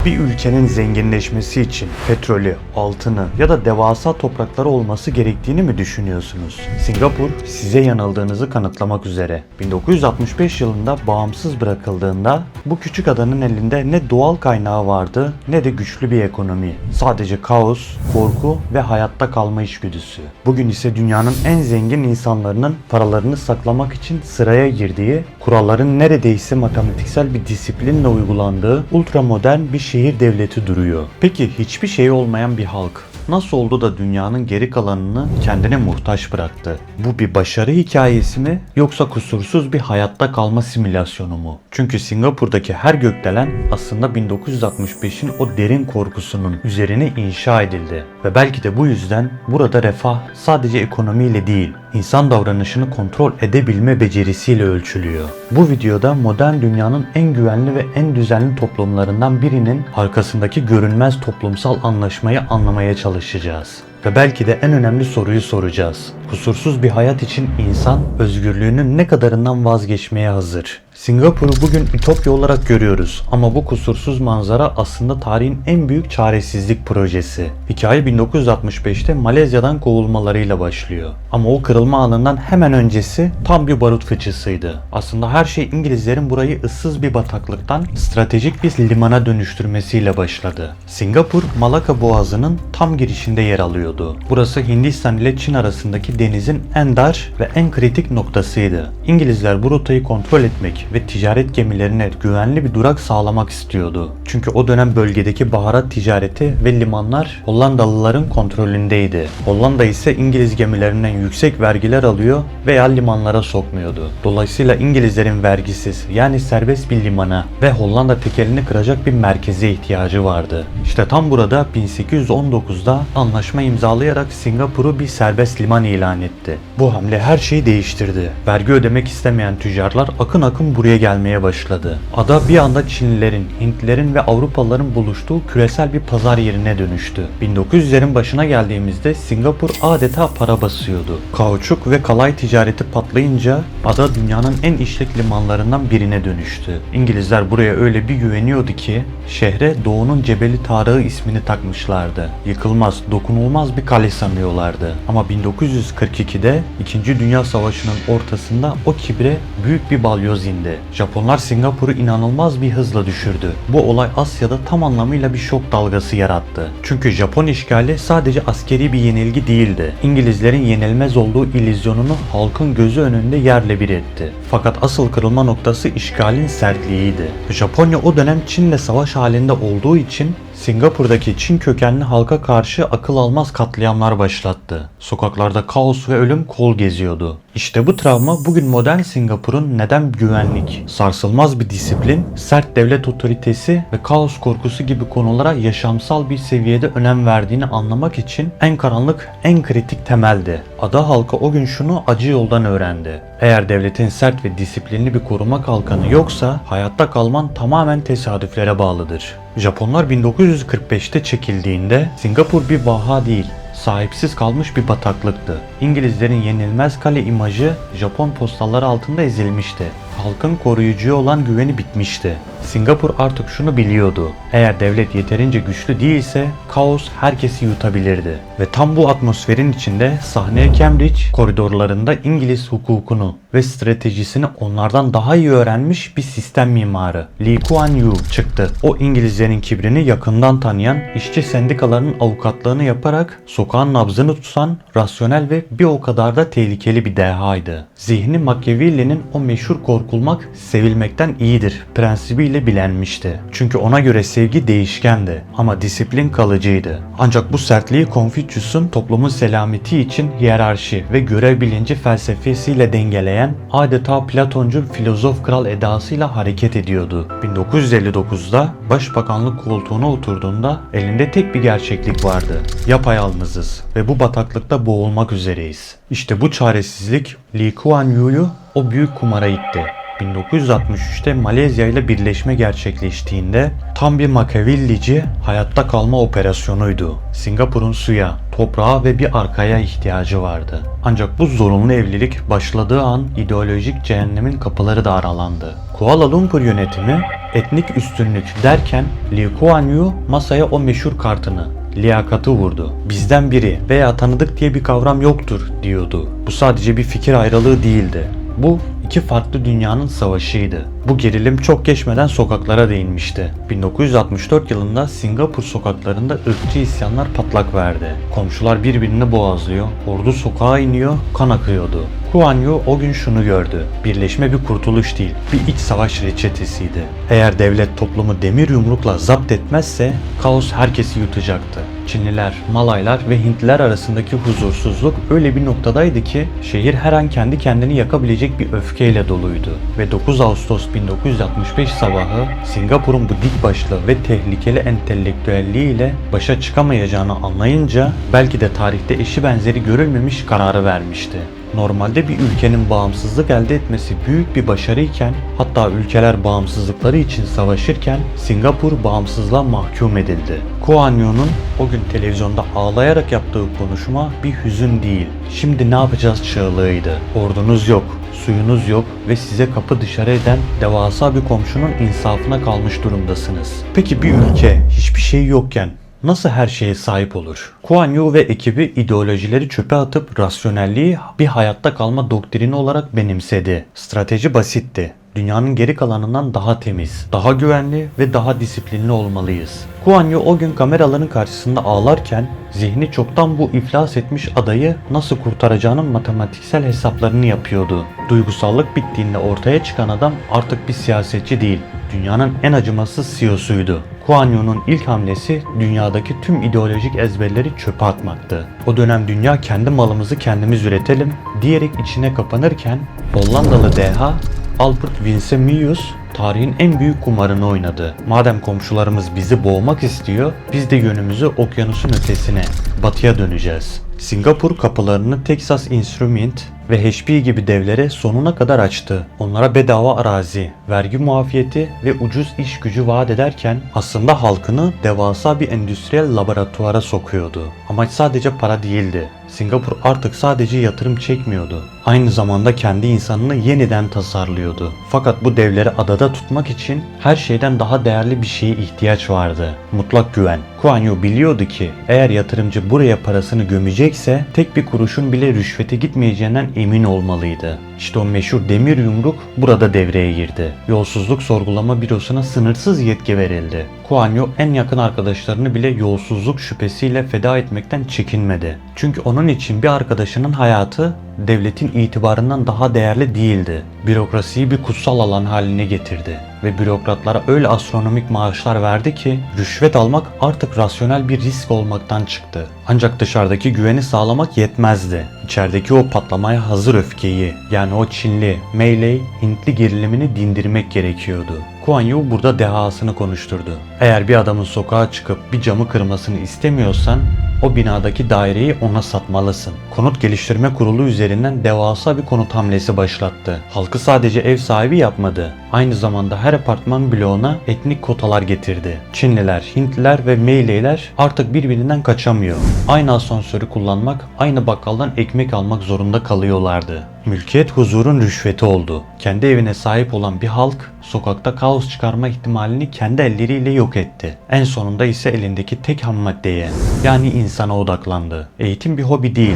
Bir ülkenin zenginleşmesi için petrolü, altını ya da devasa toprakları olması gerektiğini mi düşünüyorsunuz? Singapur size yanıldığınızı kanıtlamak üzere. 1965 yılında bağımsız bırakıldığında bu küçük adanın elinde ne doğal kaynağı vardı ne de güçlü bir ekonomi. Sadece kaos, korku ve hayatta kalma içgüdüsü. Bugün ise dünyanın en zengin insanlarının paralarını saklamak için sıraya girdiği, kuralların neredeyse matematiksel bir disiplinle uygulandığı ultramodern bir şehir devleti duruyor. Peki hiçbir şey olmayan bir halk nasıl oldu da dünyanın geri kalanını kendine muhtaç bıraktı? Bu bir başarı hikayesi mi yoksa kusursuz bir hayatta kalma simülasyonu mu? Çünkü Singapur'daki her gökdelen aslında 1965'in o derin korkusunun üzerine inşa edildi. Ve belki de bu yüzden burada refah sadece ekonomiyle değil, insan davranışını kontrol edebilme becerisiyle ölçülüyor. Bu videoda modern dünyanın en güvenli ve en düzenli toplumlarından birinin arkasındaki görünmez toplumsal anlaşmayı anlamaya çalışacağız. Ve belki de en önemli soruyu soracağız. Kusursuz bir hayat için insan özgürlüğünün ne kadarından vazgeçmeye hazır? Singapur'u bugün ütopya olarak görüyoruz ama bu kusursuz manzara aslında tarihin en büyük çaresizlik projesi. Hikaye 1965'te Malezya'dan kovulmalarıyla başlıyor. Ama o kırılma anından hemen öncesi tam bir barut fıçısıydı. Aslında her şey İngilizlerin burayı ıssız bir bataklıktan stratejik bir limana dönüştürmesiyle başladı. Singapur, Malaka Boğazı'nın tam girişinde yer alıyordu. Burası Hindistan ile Çin arasındaki denizin en dar ve en kritik noktasıydı. İngilizler bu rotayı kontrol etmek ve ticaret gemilerine güvenli bir durak sağlamak istiyordu. Çünkü o dönem bölgedeki baharat ticareti ve limanlar Hollandalıların kontrolündeydi. Hollanda ise İngiliz gemilerinden yüksek vergiler alıyor veya limanlara sokmuyordu. Dolayısıyla İngilizlerin vergisiz yani serbest bir limana ve Hollanda tekelini kıracak bir merkeze ihtiyacı vardı. İşte tam burada 1819'da anlaşma imzalayarak Singapur'u bir serbest liman ilan etti. Bu hamle her şeyi değiştirdi. Vergi ödemek istemeyen tüccarlar akın akın buraya gelmeye başladı. Ada bir anda Çinlilerin, Hintlilerin ve Avrupalıların buluştuğu küresel bir pazar yerine dönüştü. 1900'lerin başına geldiğimizde Singapur adeta para basıyordu. Kauçuk ve kalay ticareti patlayınca ada dünyanın en işlek limanlarından birine dönüştü. İngilizler buraya öyle bir güveniyordu ki şehre Doğu'nun Cebeli Tarık'ı ismini takmışlardı. Yıkılmaz, dokunulmaz bir kale sanıyorlardı. Ama 1942'de 2. Dünya Savaşı'nın ortasında o kibre büyük bir balyoz indi. Japonlar Singapur'u inanılmaz bir hızla düşürdü. Bu olay Asya'da tam anlamıyla bir şok dalgası yarattı. Çünkü Japon işgali sadece askeri bir yenilgi değildi. İngilizlerin yenilmez olduğu illüzyonunu halkın gözü önünde yerle bir etti. Fakat asıl kırılma noktası işgalin sertliğiydi. Japonya o dönem Çin'le savaş halinde olduğu için Singapur'daki Çin kökenli halka karşı akıl almaz katliamlar başlattı. Sokaklarda kaos ve ölüm kol geziyordu. İşte bu travma bugün modern Singapur'un neden güvenlik, sarsılmaz bir disiplin, sert devlet otoritesi ve kaos korkusu gibi konulara yaşamsal bir seviyede önem verdiğini anlamak için en karanlık, en kritik temeldi. Ada halkı o gün şunu acı yoldan öğrendi. Eğer devletin sert ve disiplinli bir koruma kalkanı yoksa hayatta kalman tamamen tesadüflere bağlıdır. Japonlar 1945'te çekildiğinde Singapur bir vaha değil, sahipsiz kalmış bir bataklıktı. İngilizlerin yenilmez kale imajı Japon postalları altında ezilmişti. Halkın koruyucuya olan güveni bitmişti. Singapur artık şunu biliyordu. Eğer devlet yeterince güçlü değilse kaos herkesi yutabilirdi. Ve tam bu atmosferin içinde sahneye Cambridge koridorlarında İngiliz hukukunu ve stratejisini onlardan daha iyi öğrenmiş bir sistem mimarı Lee Kuan Yew çıktı. O İngilizlerin kibrini yakından tanıyan, işçi sendikalarının avukatlığını yaparak sokağın nabzını tutan, rasyonel ve bir o kadar da tehlikeli bir dehaydı. Zihni Machiavelli'nin o meşhur korkulmak sevilmekten iyidir prensibiyle bilenmişti. Çünkü ona göre sevgi değişkendi ama disiplin kalıcıydı. Ancak bu sertliği Confucius'un toplumun selameti için hiyerarşi ve görev bilinci felsefesiyle dengeleyen adeta Platoncu filozof kral edasıyla hareket ediyordu. 1959'da başbakanlık koltuğuna oturduğunda elinde tek bir gerçeklik vardı. Yapayalnızız ve bu bataklıkta boğulmak üzereyiz. İşte bu çaresizlik Lee Kuan Yew'yu o büyük kumara itti. 1963'te Malezya ile birleşme gerçekleştiğinde tam bir Machiavellici hayatta kalma operasyonuydu. Singapur'un suya, toprağa ve bir arkaya ihtiyacı vardı. Ancak bu zorunlu evlilik başladığı an ideolojik cehennemin kapıları da aralandı. Kuala Lumpur yönetimi etnik üstünlük derken Lee Kuan Yew masaya o meşhur kartını, liyakatı vurdu. Bizden biri veya tanıdık diye bir kavram yoktur diyordu. Bu sadece bir fikir ayrılığı değildi. Bu iki farklı dünyanın savaşıydı. Bu gerilim çok geçmeden sokaklara değinmişti. 1964 yılında Singapur sokaklarında ırkçı isyanlar patlak verdi. Komşular birbirini boğazlıyor, ordu sokağa iniyor, kan akıyordu. Kuan Yew o gün şunu gördü. Birleşme bir kurtuluş değil, bir iç savaş reçetesiydi. Eğer devlet toplumu demir yumrukla zapt etmezse kaos herkesi yutacaktı. Çinliler, Malaylar ve Hintliler arasındaki huzursuzluk öyle bir noktadaydı ki şehir her an kendi kendini yakabilecek bir öfkeyle doluydu. Ve 9 Ağustos 1965 sabahı Singapur'un bu dik başlı ve tehlikeli entelektüelliğiyle başa çıkamayacağını anlayınca belki de tarihte eşi benzeri görülmemiş kararı vermişti. Normalde bir ülkenin bağımsızlık elde etmesi büyük bir başarıyken, hatta ülkeler bağımsızlıkları için savaşırken Singapur bağımsızlığa mahkum edildi. Kuan Yew'nun o gün televizyonda ağlayarak yaptığı konuşma bir hüzün değil, şimdi ne yapacağız çığlığıydı. Ordunuz yok, suyunuz yok ve size kapı dışarı eden devasa bir komşunun insafına kalmış durumdasınız. Peki bir ülke hiçbir şey yokken nasıl her şeye sahip olur? Kuan Yew ve ekibi ideolojileri çöpe atıp rasyonelliği bir hayatta kalma doktrini olarak benimsedi. Strateji basitti. Dünyanın geri kalanından daha temiz, daha güvenli ve daha disiplinli olmalıyız. Kuan Yew o gün kameraların karşısında ağlarken zihni çoktan bu iflas etmiş adayı nasıl kurtaracağının matematiksel hesaplarını yapıyordu. Duygusallık bittiğinde ortaya çıkan adam artık bir siyasetçi değil, dünyanın en acımasız CEO'suydu. Kuan Yew'nun ilk hamlesi dünyadaki tüm ideolojik ezberleri çöpe atmaktı. O dönem dünya kendi malımızı kendimiz üretelim diyerek içine kapanırken Hollandalı deha Albert Winsemius tarihin en büyük kumarını oynadı. Madem komşularımız bizi boğmak istiyor, biz de yönümüzü okyanusun ötesine, batıya döneceğiz. Singapur kapılarını Texas Instruments ve HP gibi devlere sonuna kadar açtı. Onlara bedava arazi, vergi muafiyeti ve ucuz iş gücü vaat ederken aslında halkını devasa bir endüstriyel laboratuvara sokuyordu. Amaç sadece para değildi. Singapur artık sadece yatırım çekmiyordu. Aynı zamanda kendi insanını yeniden tasarlıyordu. Fakat bu devleri adada tutmak için her şeyden daha değerli bir şeye ihtiyaç vardı. Mutlak güven. Kuan Yew biliyordu ki eğer yatırımcı buraya parasını gömecekse tek bir kuruşun bile rüşvete gitmeyeceğinden emin olmalıydı. İşte o meşhur demir yumruk burada devreye girdi. Yolsuzluk sorgulama bürosuna sınırsız yetki verildi. Kuan Yew en yakın arkadaşlarını bile yolsuzluk şüphesiyle feda etmekten çekinmedi. Çünkü onun için bir arkadaşının hayatı devletin itibarından daha değerli değildi. Bürokrasiyi bir kutsal alan haline getirdi ve bürokratlara öyle astronomik maaşlar verdi ki rüşvet almak artık rasyonel bir risk olmaktan çıktı. Ancak dışarıdaki güveni sağlamak yetmezdi. İçerideki o patlamaya hazır öfkeyi, yani o Çinli, Malay, Hintli gerilimini dindirmek gerekiyordu. Kuan Yew burada dehasını konuşturdu. Eğer bir adamın sokağa çıkıp bir camı kırmasını istemiyorsan o binadaki daireyi ona satmalısın. Konut Geliştirme Kurulu üzerinden devasa bir konut hamlesi başlattı. Halkı sadece ev sahibi yapmadı. Aynı zamanda her apartman bloğuna etnik kotalar getirdi. Çinliler, Hintliler ve Malayler artık birbirinden kaçamıyor. Aynı asansörü kullanmak, aynı bakkaldan ekmek almak zorunda kalıyorlardı. Mülkiyet huzurun rüşveti oldu. Kendi evine sahip olan bir halk sokakta kaos çıkarma ihtimalini kendi elleriyle yok etti. En sonunda ise elindeki tek ham maddeye, yani insana odaklandı. Eğitim bir hobi değil,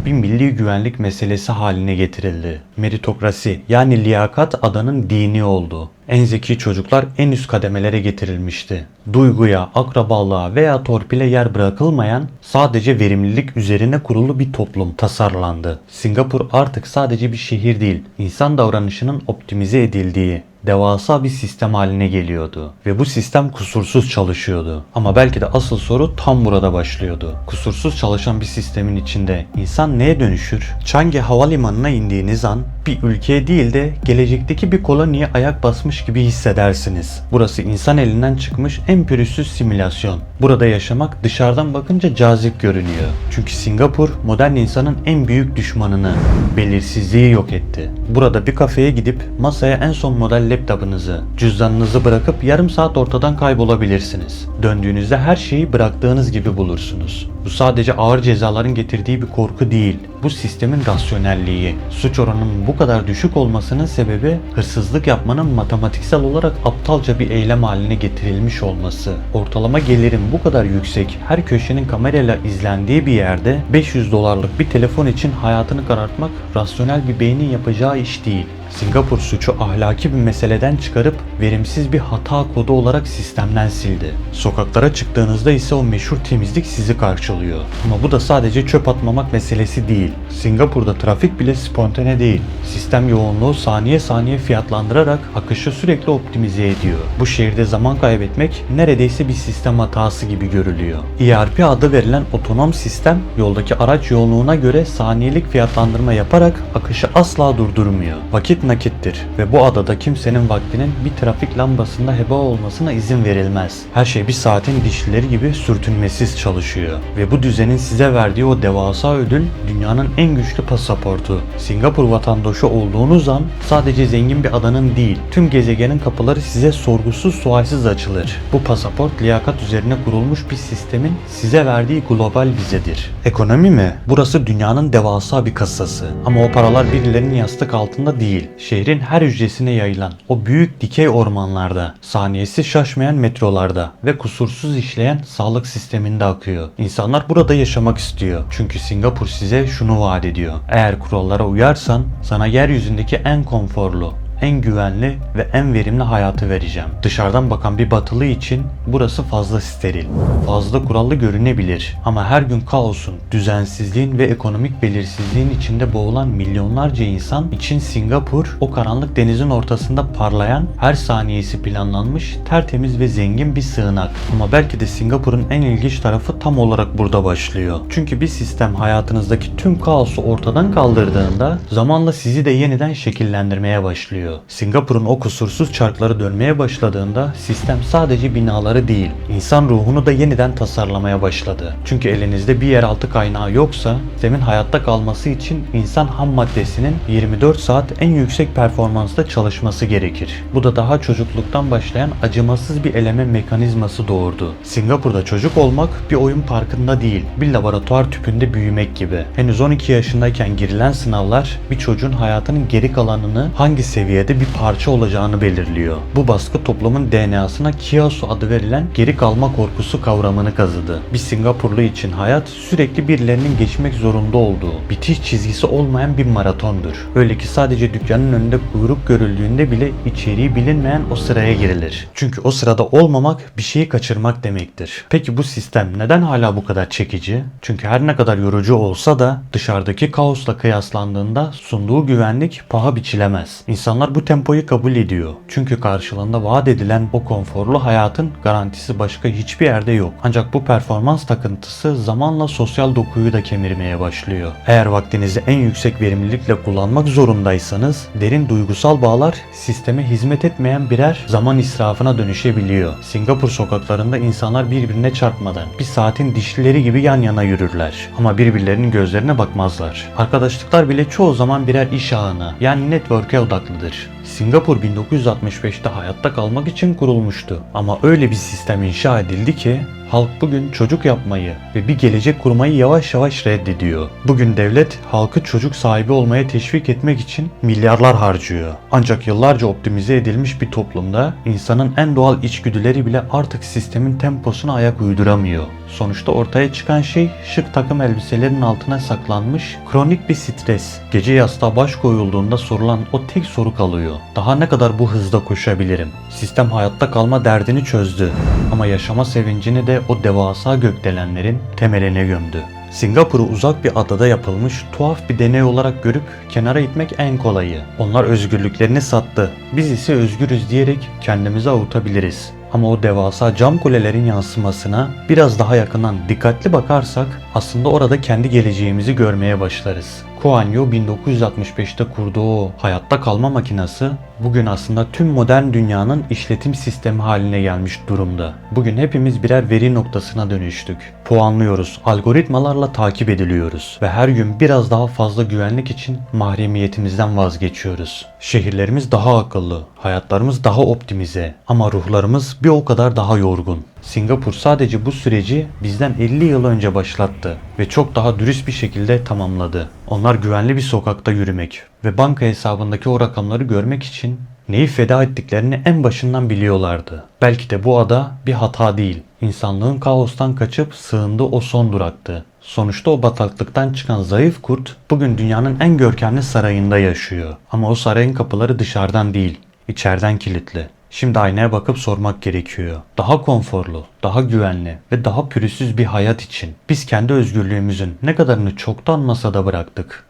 bir milli güvenlik meselesi haline getirildi. Meritokrasi, yani liyakat adanın dini oldu. En zeki çocuklar en üst kademelere getirilmişti. Duyguya, akrabalığa veya torpile yer bırakılmayan, sadece verimlilik üzerine kurulu bir toplum tasarlandı. Singapur artık sadece bir şehir değil, insan davranışının optimize edildiği devasa bir sistem haline geliyordu. Ve bu sistem kusursuz çalışıyordu. Ama belki de asıl soru tam burada başlıyordu. Kusursuz çalışan bir sistemin içinde insan neye dönüşür? Changi Havalimanı'na indiğiniz an bir ülkeye değil de gelecekteki bir koloniye ayak basmış gibi hissedersiniz. Burası insan elinden çıkmış en pürüzsüz simülasyon. Burada yaşamak dışarıdan bakınca cazip görünüyor. Çünkü Singapur modern insanın en büyük düşmanını, belirsizliği yok etti. Burada bir kafeye gidip masaya en son model laptopunuzu, cüzdanınızı bırakıp yarım saat ortadan kaybolabilirsiniz. Döndüğünüzde her şeyi bıraktığınız gibi bulursunuz. Bu sadece ağır cezaların getirdiği bir korku değil. Bu sistemin rasyonelliği. Suç oranının bu kadar düşük olmasının sebebi hırsızlık yapmanın matematiksel olarak aptalca bir eylem haline getirilmiş olması. Ortalama gelirin bu kadar yüksek, her köşenin kamerayla izlendiği bir yerde 500 dolarlık bir telefon için hayatını karartmak rasyonel bir beynin yapacağı iş değil. Singapur suçu ahlaki bir meseleden çıkarıp verimsiz bir hata kodu olarak sistemden sildi. Sokaklara çıktığınızda ise o meşhur temizlik sizi karşılıyor. Ama bu da sadece çöp atmamak meselesi değil. Singapur'da trafik bile spontane değil. Sistem yoğunluğu saniye saniye fiyatlandırarak akışı sürekli optimize ediyor. Bu şehirde zaman kaybetmek neredeyse bir sistem hatası gibi görülüyor. ERP adı verilen otonom sistem yoldaki araç yoğunluğuna göre saniyelik fiyatlandırma yaparak akışı asla durdurmuyor. Vakit nakittir ve bu adada kimsenin vaktinin bir trafik lambasında heba olmasına izin verilmez. Her şey bir saatin dişlileri gibi sürtünmesiz çalışıyor ve bu düzenin size verdiği o devasa ödül dünyanın en güçlü pasaportu. Singapur vatandaşı olduğunuz an sadece zengin bir adanın değil, tüm gezegenin kapıları size sorgusuz sualsiz açılır. Bu pasaport liyakat üzerine kurulmuş bir sistemin size verdiği global vizedir. Ekonomi mi? Burası dünyanın devasa bir kasası. Ama o paralar birilerinin yastık altında değil. Şehrin her hücresine yayılan o büyük dikey ormanlarda, saniyesi şaşmayan metrolarda ve kusursuz işleyen sağlık sisteminde akıyor. İnsanlar burada yaşamak istiyor. Çünkü Singapur size şunu vaat ediyor. Eğer kurallara uyarsan sana yeryüzündeki en konforlu, en güvenli ve en verimli hayatı vereceğim. Dışarıdan bakan bir batılı için burası fazla steril, fazla kurallı görünebilir. Ama her gün kaosun, düzensizliğin ve ekonomik belirsizliğin içinde boğulan milyonlarca insan için Singapur, o karanlık denizin ortasında parlayan, her saniyesi planlanmış, tertemiz ve zengin bir sığınak. Ama belki de Singapur'un en ilginç tarafı tam olarak burada başlıyor. Çünkü bir sistem hayatınızdaki tüm kaosu ortadan kaldırdığında zamanla sizi de yeniden şekillendirmeye başlıyor. Singapur'un o kusursuz çarkları dönmeye başladığında sistem sadece binaları değil, insan ruhunu da yeniden tasarlamaya başladı. Çünkü elinizde bir yeraltı kaynağı yoksa, sistemin hayatta kalması için insan ham maddesinin 24 saat en yüksek performansta çalışması gerekir. Bu da daha çocukluktan başlayan acımasız bir eleme mekanizması doğurdu. Singapur'da çocuk olmak bir oyun parkında değil, bir laboratuvar tüpünde büyümek gibi. Henüz 12 yaşındayken girilen sınavlar bir çocuğun hayatının geri kalanını hangi seviyede bir parça olacağını belirliyor. Bu baskı toplumun DNA'sına Kiasu adı verilen geri kalma korkusu kavramını kazıdı. Bir Singapurlu için hayat sürekli birilerinin geçmek zorunda olduğu, bitiş çizgisi olmayan bir maratondur. Öyle ki sadece dükkanın önünde kuyruk görüldüğünde bile içeriği bilinmeyen o sıraya girilir. Çünkü o sırada olmamak bir şeyi kaçırmak demektir. Peki bu sistem neden hala bu kadar çekici? Çünkü her ne kadar yorucu olsa da dışarıdaki kaosla kıyaslandığında sunduğu güvenlik paha biçilemez. İnsanlar bu tempoyu kabul ediyor. Çünkü karşılığında vaat edilen o konforlu hayatın garantisi başka hiçbir yerde yok. Ancak bu performans takıntısı zamanla sosyal dokuyu da kemirmeye başlıyor. Eğer vaktinizi en yüksek verimlilikle kullanmak zorundaysanız derin duygusal bağlar sisteme hizmet etmeyen birer zaman israfına dönüşebiliyor. Singapur sokaklarında insanlar birbirine çarpmadan bir saatin dişlileri gibi yan yana yürürler. Ama birbirlerinin gözlerine bakmazlar. Arkadaşlıklar bile çoğu zaman birer iş ağına yani network'e odaklıdır. Singapur 1965'te hayatta kalmak için kurulmuştu. Ama öyle bir sistem inşa edildi ki halk bugün çocuk yapmayı ve bir gelecek kurmayı yavaş yavaş reddediyor. Bugün devlet halkı çocuk sahibi olmaya teşvik etmek için milyarlar harcıyor. Ancak yıllarca optimize edilmiş bir toplumda insanın en doğal içgüdüleri bile artık sistemin temposuna ayak uyduramıyor. Sonuçta ortaya çıkan şey şık takım elbiselerin altına saklanmış kronik bir stres. Gece yastığa baş koyulduğunda sorulan o tek soru kalıyor. Daha ne kadar bu hızda koşabilirim? Sistem hayatta kalma derdini çözdü. Ama yaşama sevincini de o devasa gökdelenlerin temeline gömdü. Singapur'u uzak bir adada yapılmış tuhaf bir deney olarak görüp kenara itmek en kolayı. Onlar özgürlüklerini sattı. Biz ise özgürüz diyerek kendimizi avutabiliriz. Ama o devasa cam kulelerin yansımasına biraz daha yakından dikkatli bakarsak aslında orada kendi geleceğimizi görmeye başlarız. Kuan Yu 1965'te kurduğu o hayatta kalma makinesi bugün aslında tüm modern dünyanın işletim sistemi haline gelmiş durumda. Bugün hepimiz birer veri noktasına dönüştük. Puanlıyoruz, algoritmalarla takip ediliyoruz ve her gün biraz daha fazla güvenlik için mahremiyetimizden vazgeçiyoruz. Şehirlerimiz daha akıllı, hayatlarımız daha optimize ama ruhlarımız bir o kadar daha yorgun. Singapur sadece bu süreci bizden 50 yıl önce başlattı ve çok daha dürüst bir şekilde tamamladı. Onlar güvenli bir sokakta yürümek ve banka hesabındaki o rakamları görmek için neyi feda ettiklerini en başından biliyorlardı. Belki de bu ada bir hata değil. İnsanlığın kaostan kaçıp sığındığı o son duraktı. Sonuçta o bataklıktan çıkan zayıf kurt bugün dünyanın en görkemli sarayında yaşıyor. Ama o sarayın kapıları dışarıdan değil, içeriden kilitli. Şimdi aynaya bakıp sormak gerekiyor. Daha konforlu, daha güvenli ve daha pürüzsüz bir hayat için biz kendi özgürlüğümüzün ne kadarını çoktan masada bıraktık?